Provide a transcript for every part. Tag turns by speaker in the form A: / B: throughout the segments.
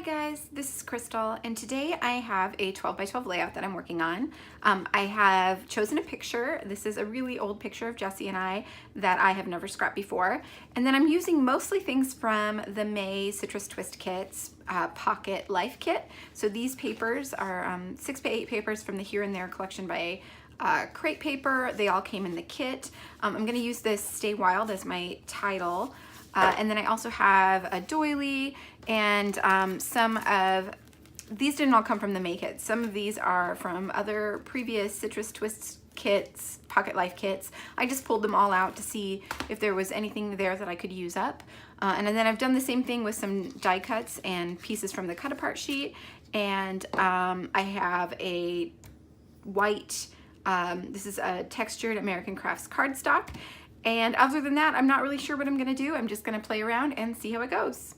A: guys, this is Crystal, and today I have a 12 by 12 layout that I'm working on. I have chosen a picture. This is a really old picture of Jesse and I that I have never scrapped before. And then I'm using mostly things from the May Citrus Twist Kits Pocket Life Kit. So these papers are 6 by 8 papers from the Here and There collection by Crate Paper. They all came in the kit. I'm going to use this Stay Wild as my title. And then I also have a doily and some of, these didn't all come from the May kit. Some of these are from other previous Citrus Twist kits, Pocket Life kits. I just pulled them all out to see if there was anything there that I could use up. And then I've done the same thing with some die cuts and pieces from the cut apart sheet. And I have a white, this is a textured American Crafts cardstock. And other than that, I'm not really sure what I'm gonna do. I'm just gonna play around and see how it goes.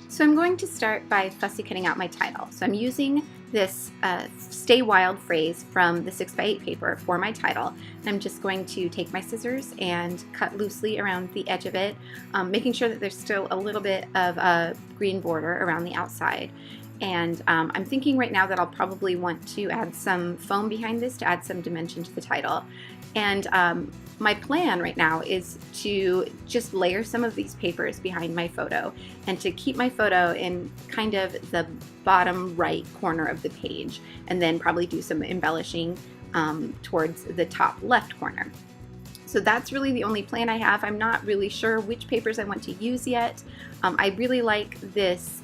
A: So I'm going to start by fussy cutting out my title. So I'm using this Stay Wild phrase from the 6 by 8 paper for my title. And I'm just going to take my scissors and cut loosely around the edge of it, making sure that there's still a little bit of a green border around the outside. And I'm thinking right now that I'll probably want to add some foam behind this to add some dimension to the title. And my plan right now is to just layer some of these papers behind my photo and to keep my photo in kind of the bottom right corner of the page, and then probably do some embellishing towards the top left corner. So that's really the only plan I have. I'm not really sure which papers I want to use yet. I really like this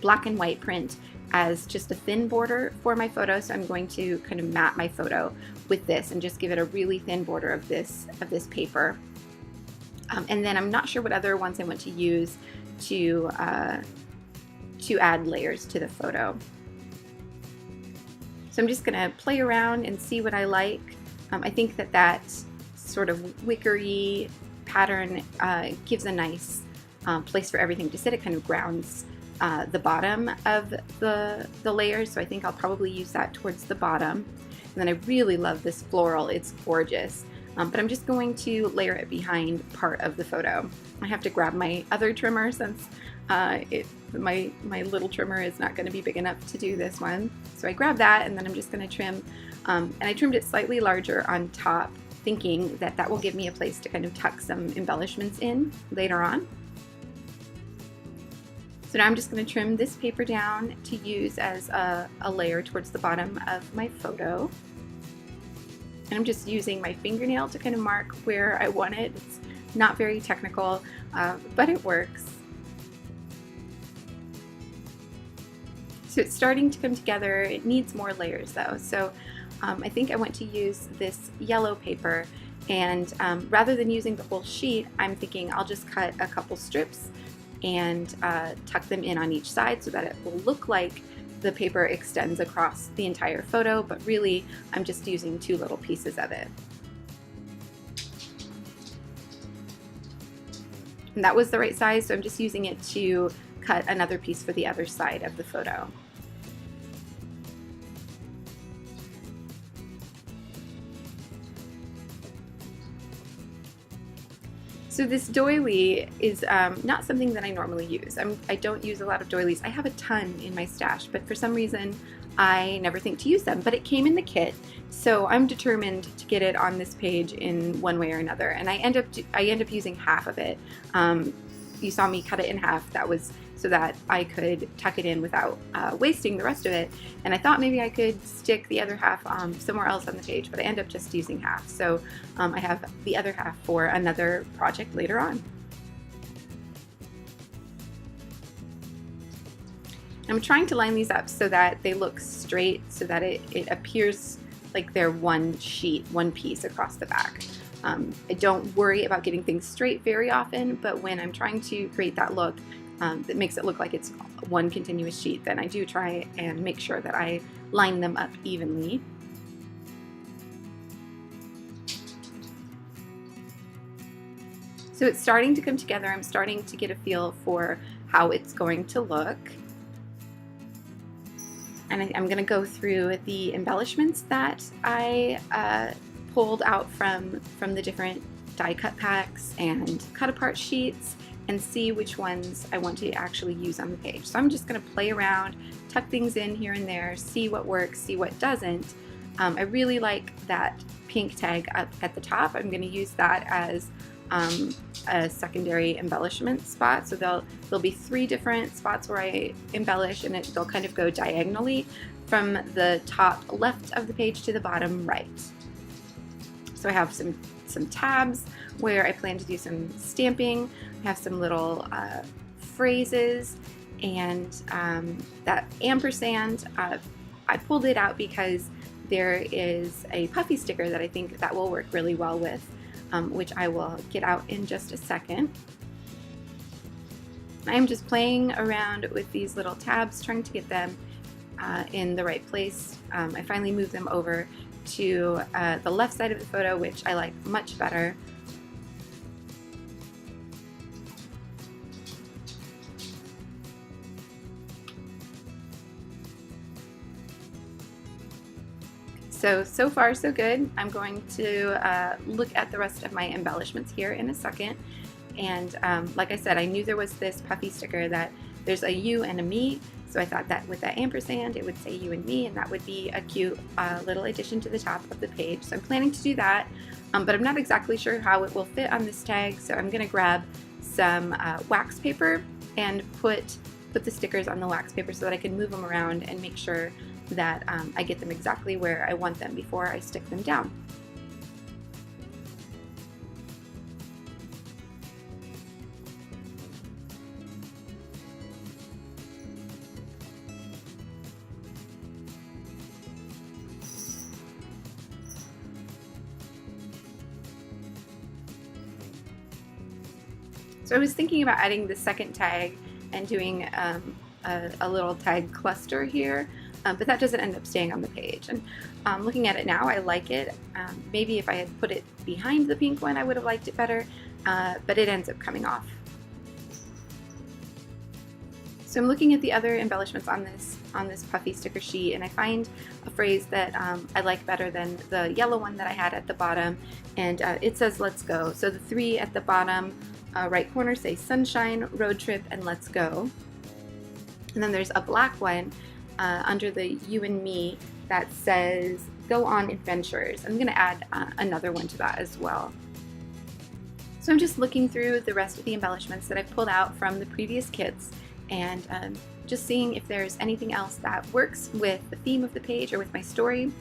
A: black and white print as just a thin border for my photo, so I'm going to kind of mat my photo with this and just give it a really thin border of this paper. And then I'm not sure what other ones I want to use to add layers to the photo. So I'm just gonna play around and see what I like. I think that sort of wickery pattern gives a nice place for everything to sit. It kind of grounds the bottom of the layers, so I think I'll probably use that towards the bottom. And then I really love this floral, it's gorgeous. But I'm just going to layer it behind part of the photo. I have to grab my other trimmer since my little trimmer is not going to be big enough to do this one. So I grab that, and then I'm just going to trim, and I trimmed it slightly larger on top, thinking that that will give me a place to kind of tuck some embellishments in later on. So now I'm just going to trim this paper down to use as a layer towards the bottom of my photo. And I'm just using my fingernail to kind of mark where I want it. It's not very technical, but it works. So it's starting to come together. It needs more layers though. So I think I want to use this yellow paper, and rather than using the whole sheet, I'm thinking I'll just cut a couple strips and tuck them in on each side so that it will look like the paper extends across the entire photo, but really I'm just using 2 little pieces of it. And that was the right size, so I'm just using it to cut another piece for the other side of the photo. So this doily is not something that I normally use. I don't use a lot of doilies. I have a ton in my stash, but for some reason I never think to use them. But it came in the kit, so I'm determined to get it on this page in one way or another. And I end up using half of it. You saw me cut it in half. That was so that I could tuck it in without wasting the rest of it. And I thought maybe I could stick the other half somewhere else on the page, but I end up just using half. So I have the other half for another project later on. I'm trying to line these up so that they look straight, so that it appears like they're one sheet, one piece across the back. I don't worry about getting things straight very often, but when I'm trying to create that look that makes it look like it's one continuous sheet, then I do try and make sure that I line them up evenly. So it's starting to come together. I'm starting to get a feel for how it's going to look. And I'm going to go through the embellishments that I pulled out from the different die cut packs and cut apart sheets, and see which ones I want to actually use on the page. So I'm just going to play around, tuck things in here and there, see what works, see what doesn't. I really like that pink tag up at the top. I'm going to use that as a secondary embellishment spot. So there'll be 3 different spots where I embellish, and they'll kind of go diagonally from the top left of the page to the bottom right. So I have some tabs where I plan to do some stamping. I have some little phrases, and that ampersand, I pulled it out because there is a puffy sticker that I think that will work really well with, which I will get out in just a second. I'm just playing around with these little tabs, trying to get them in the right place. I finally moved them over to the left side of the photo, which I like much better. So far so good. I'm going to look at the rest of my embellishments here in a second. And like I said, I knew there was this puffy sticker that there's a you and a me. So I thought that with that ampersand, it would say you and me, and that would be a cute little addition to the top of the page. So I'm planning to do that, but I'm not exactly sure how it will fit on this tag. So I'm going to grab some wax paper and put the stickers on the wax paper so that I can move them around and make sure that I get them exactly where I want them before I stick them down. So I was thinking about adding the second tag and doing a little tag cluster here, but that doesn't end up staying on the page. And looking at it now, I like it. Maybe if I had put it behind the pink one, I would have liked it better, but it ends up coming off. So I'm looking at the other embellishments on this puffy sticker sheet, and I find a phrase that I like better than the yellow one that I had at the bottom, and it says "Let's go." So the 3 at the bottom right corner say "Sunshine," "Road trip," and "Let's go." And then there's a black one under the "You and me" that says "Go on adventures." I'm going to add another one to that as well. So I'm just looking through the rest of the embellishments that I've pulled out from the previous kits, and just seeing if there's anything else that works with the theme of the page or with my story.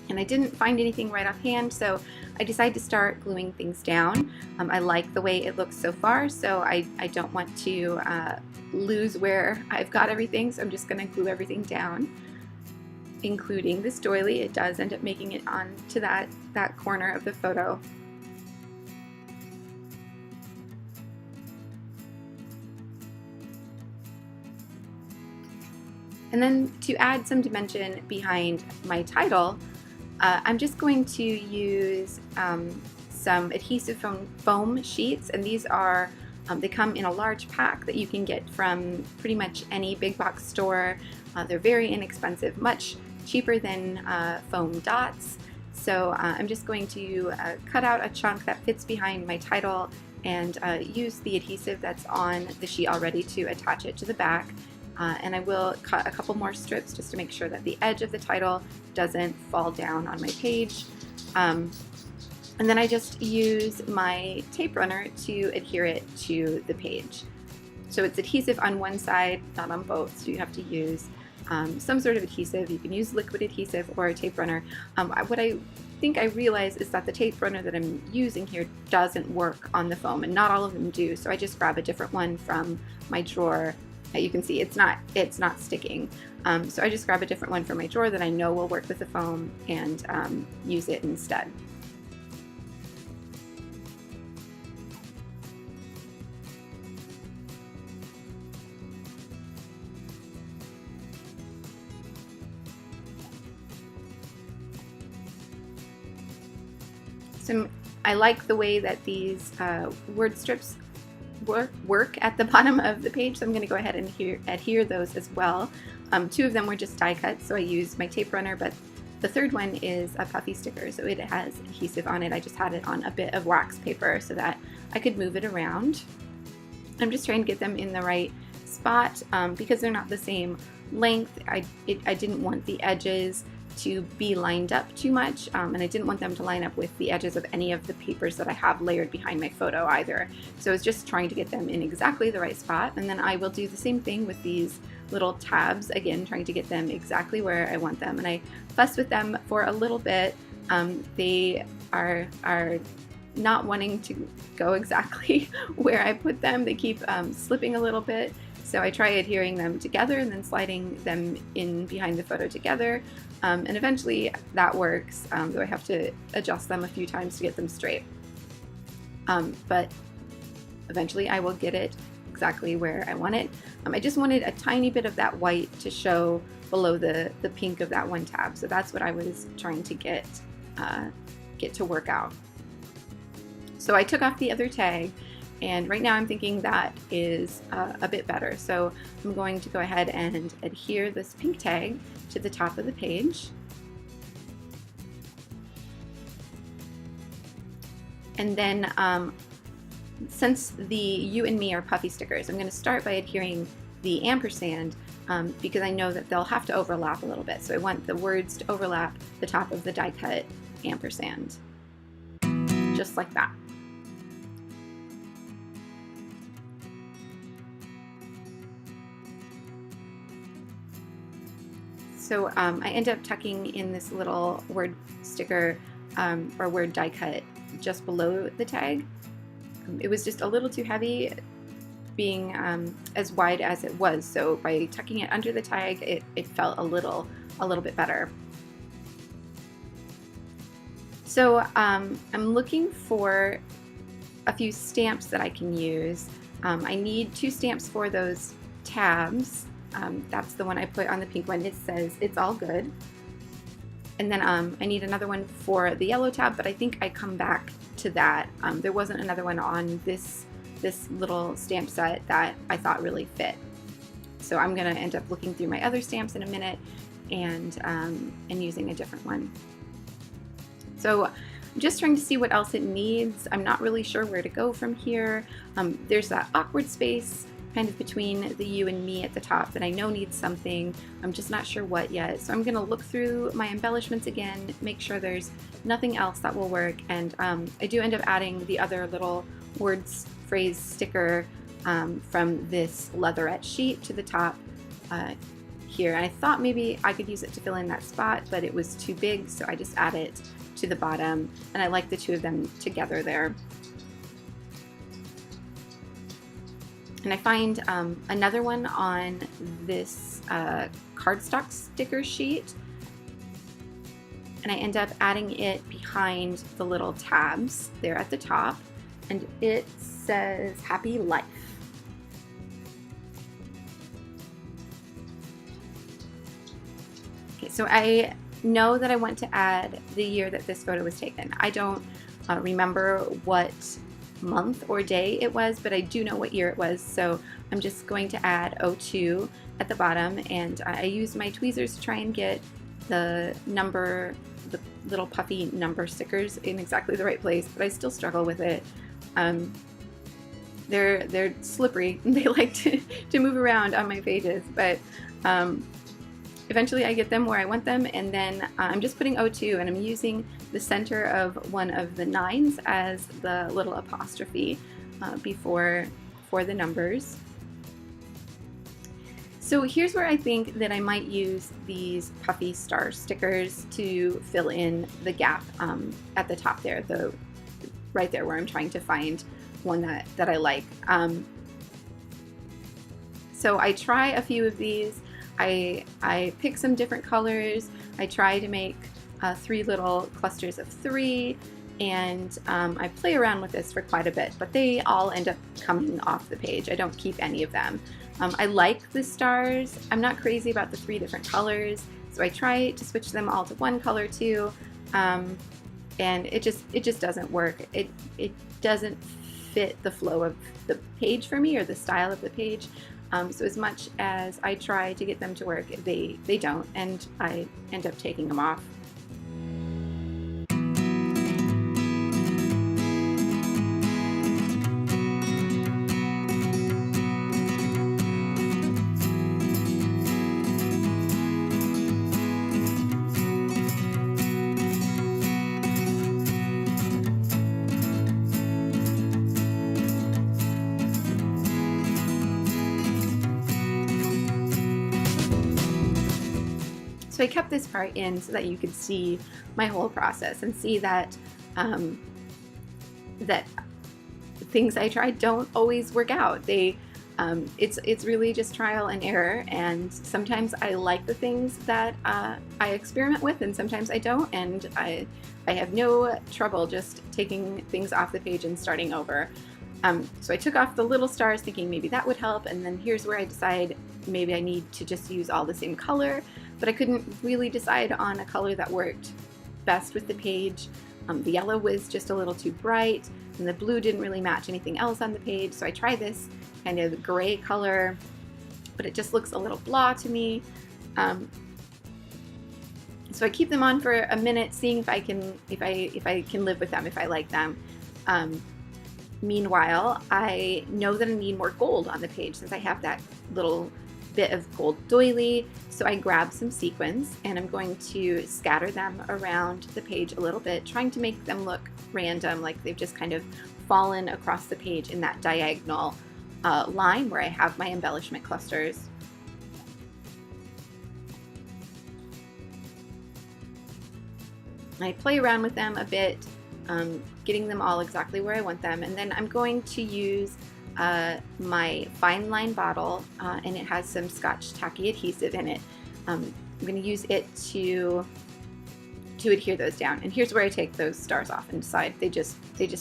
A: And I didn't find anything right offhand, so I decided to start gluing things down. I like the way it looks so far, so I don't want to lose where I've got everything, so I'm just going to glue everything down, including this doily. It does end up making it onto that corner of the photo. And then to add some dimension behind my title, I'm just going to use some adhesive foam sheets, and these are, they come in a large pack that you can get from pretty much any big box store. They're very inexpensive, much cheaper than foam dots. So I'm just going to cut out a chunk that fits behind my title and use the adhesive that's on the sheet already to attach it to the back. And I will cut a couple more strips just to make sure that the edge of the title doesn't fall down on my page. And then I just use my tape runner to adhere it to the page. So it's adhesive on one side, not on both, so you have to use some sort of adhesive. You can use liquid adhesive or a tape runner. What I think I realize is that the tape runner that I'm using here doesn't work on the foam, and not all of them do, so I just grab a different one from my drawer. You can see it's not sticking. So I just grab a different one from my drawer that I know will work with the foam and use it instead. So I like the way that these word strips work at the bottom of the page, so I'm going to go ahead and adhere those as well. 2 of them were just die cuts, so I used my tape runner, but the third one is a puffy sticker, so it has adhesive on it. I just had it on a bit of wax paper so that I could move it around. I'm just trying to get them in the right spot because they're not the same length. I didn't want the edges to be lined up too much, and I didn't want them to line up with the edges of any of the papers that I have layered behind my photo either. So I was just trying to get them in exactly the right spot, and then I will do the same thing with these little tabs, again trying to get them exactly where I want them. And I fuss with them for a little bit. They are not wanting to go exactly where I put them. They keep slipping a little bit. So I try adhering them together and then sliding them in behind the photo together. And eventually that works, though I have to adjust them a few times to get them straight. But eventually I will get it exactly where I want it. I just wanted a tiny bit of that white to show below the pink of that one tab. So that's what I was trying to get to work out. So I took off the other tag, and right now I'm thinking that is a bit better. So I'm going to go ahead and adhere this pink tag to the top of the page. And then since the You and Me are puffy stickers, I'm going to start by adhering the ampersand because I know that they'll have to overlap a little bit. So I want the words to overlap the top of the die cut ampersand, just like that. So I end up tucking in this little word sticker or word die cut just below the tag. It was just a little too heavy being as wide as it was, so by tucking it under the tag it felt a little bit better. So I'm looking for a few stamps that I can use. I need 2 stamps for those tabs. That's the one I put on the pink one. It says "It's all good." And then I need another one for the yellow tab, but I think I come back to that. There wasn't another one on this little stamp set that I thought really fit. So I'm gonna end up looking through my other stamps in a minute and using a different one. So I'm just trying to see what else it needs. I'm not really sure where to go from here. There's that awkward space kind of between the You and Me at the top that I know needs something. I'm just not sure what yet. So I'm gonna look through my embellishments again, make sure there's nothing else that will work. And I do end up adding the other little words phrase sticker from this leatherette sheet to the top here. And I thought maybe I could use it to fill in that spot, but it was too big, so I just add it to the bottom. And I like the 2 of them together there. And I find another one on this cardstock sticker sheet, and I end up adding it behind the little tabs there at the top, and it says "Happy Life." Okay, so I know that I want to add the year that this photo was taken. I don't remember what month or day it was, but I do know what year it was, so I'm just going to add 02 at the bottom, and I use my tweezers to try and get the little puffy number stickers in exactly the right place, but I still struggle with it. They're slippery. They like to move around on my pages, but eventually I get them where I want them, and then I'm just putting 02, and I'm using the center of one of the 9s as the little apostrophe for the numbers. So here's where I think that I might use these puffy star stickers to fill in the gap at the top there, right there where I'm trying to find one that I like. So I try a few of these. I pick some different colors. I try to make 3 little clusters of 3, and I play around with this for quite a bit, but they all end up coming off the page. I don't keep any of them. I like the stars. I'm not crazy about the 3 different colors, so I try to switch them all to one color too, and it just doesn't work. It doesn't fit the flow of the page for me, or the style of the page. So as much as I try to get them to work, they don't, and I end up taking them off. So I kept this part in so that you could see my whole process and see that that things I tried don't always work out. It's really just trial and error, and sometimes I like the things that I experiment with, and sometimes I don't, and I have no trouble just taking things off the page and starting over. So I took off the little stars thinking maybe that would help, and then here's where I decide maybe I need to just use all the same color, but I couldn't really decide on a color that worked best with the page. The yellow was just a little too bright, and the blue didn't really match anything else on the page, so I tried this kind of gray color, but it just looks a little blah to me. So I keep them on for a minute, seeing if I can live with them, if I like them. Meanwhile, I know that I need more gold on the page since I have that little bit of gold doily. So I grab some sequins and I'm going to scatter them around the page a little bit, trying to make them look random, like they've just kind of fallen across the page in that diagonal line where I have my embellishment clusters. I play around with them a bit, getting them all exactly where I want them, and then I'm going to use my fine line bottle, and it has some Scotch Tacky adhesive in it. I'm going to use it to adhere those down, and here's where I take those stars off and decide they just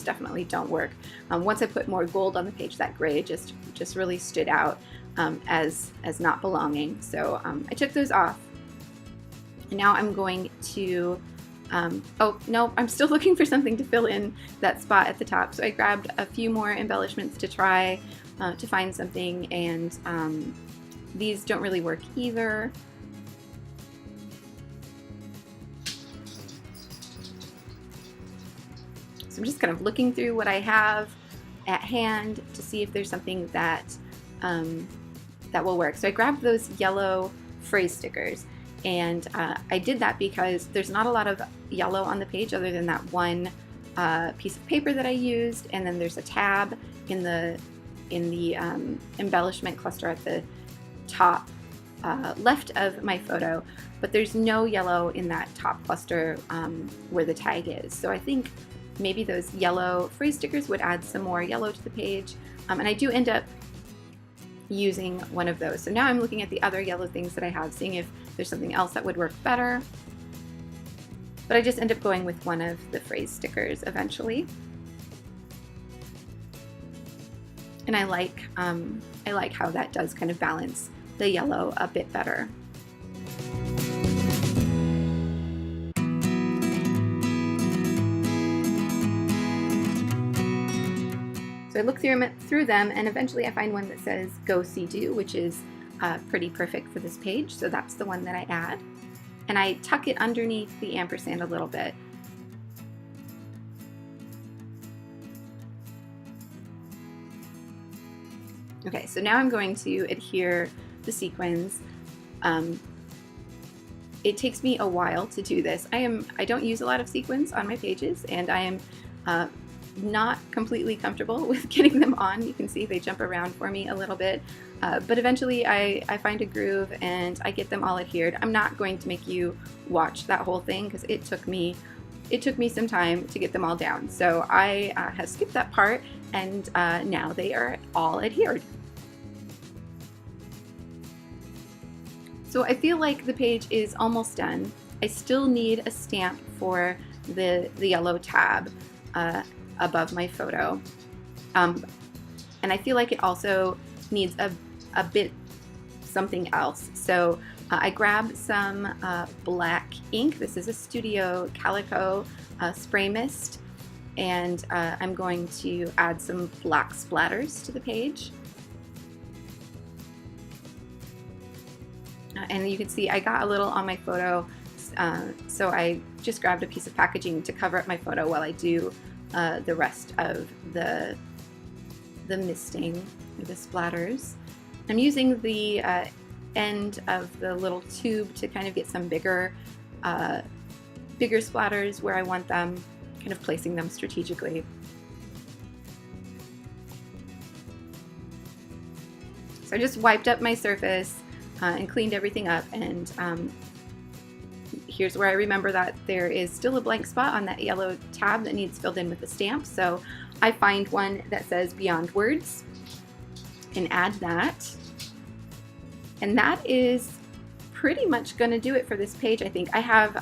A: definitely don't work. Once I put more gold on the page, that gray just really stood out as not belonging. So I took those off, and now I'm going to oh no, I'm still looking for something to fill in that spot at the top. So I grabbed a few more embellishments to try to find something, and these don't really work either. So I'm just kind of looking through what I have at hand to see if there's something that that will work. So I grabbed those yellow phrase stickers, and I did that because there's not a lot of yellow on the page other than that one piece of paper that I used, and then there's a tab in the embellishment cluster at the top left of my photo, but there's no yellow in that top cluster where the tag is. So I think maybe those yellow phrase stickers would add some more yellow to the page, and I do end up using one of those. So now I'm looking at the other yellow things that I have, seeing if there's something else that would work better, but I just end up going with one of the phrase stickers eventually. And I like how that does kind of balance the yellow a bit better. So I look through them, and eventually I find one that says Go See Do, which is pretty perfect for this page. So that's the one that I add. And I tuck it underneath the ampersand a little bit. Okay, so now I'm going to adhere the sequins. It takes me a while to do this. I don't use a lot of sequins on my pages, and I am not completely comfortable with getting them on. You can see they jump around for me a little bit, but eventually I find a groove and I get them all adhered. I'm not going to make you watch that whole thing because it took me some time to get them all down. So I have skipped that part, and now they are all adhered. So I feel like the page is almost done. I still need a stamp for the yellow tab above my photo, and I feel like it also needs a bit something else. So I grabbed some black ink. This is a Studio Calico spray mist, and I'm going to add some black splatters to the page. And you can see I got a little on my photo, so I just grabbed a piece of packaging to cover up my photo while I do the rest of the misting, or the splatters. I'm using the end of the little tube to kind of get some bigger splatters where I want them, kind of placing them strategically. So I just wiped up my surface and cleaned everything up, and here's where I remember that there is still a blank spot on that yellow tab that needs filled in with a stamp. So I find one that says Beyond Words and add that. And that is pretty much going to do it for this page. I think I have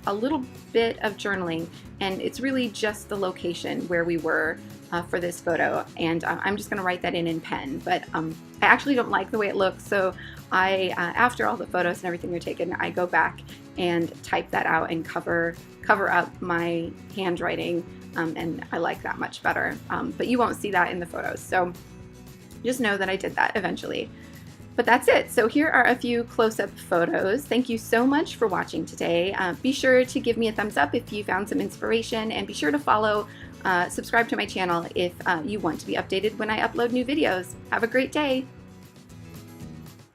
A: a little bit of journaling, and it's really just the location where we were for this photo, and I'm just going to write that in pen, but I actually don't like the way it looks, so I after all the photos and everything are taken, I go back and type that out and cover up my handwriting, and I like that much better, but you won't see that in the photos, so just know that I did that eventually. But that's it. So here are a few close-up photos. Thank you so much for watching today. Be sure to give me a thumbs up if you found some inspiration, and be sure to follow, subscribe to my channel if you want to be updated when I upload new videos. Have a great day.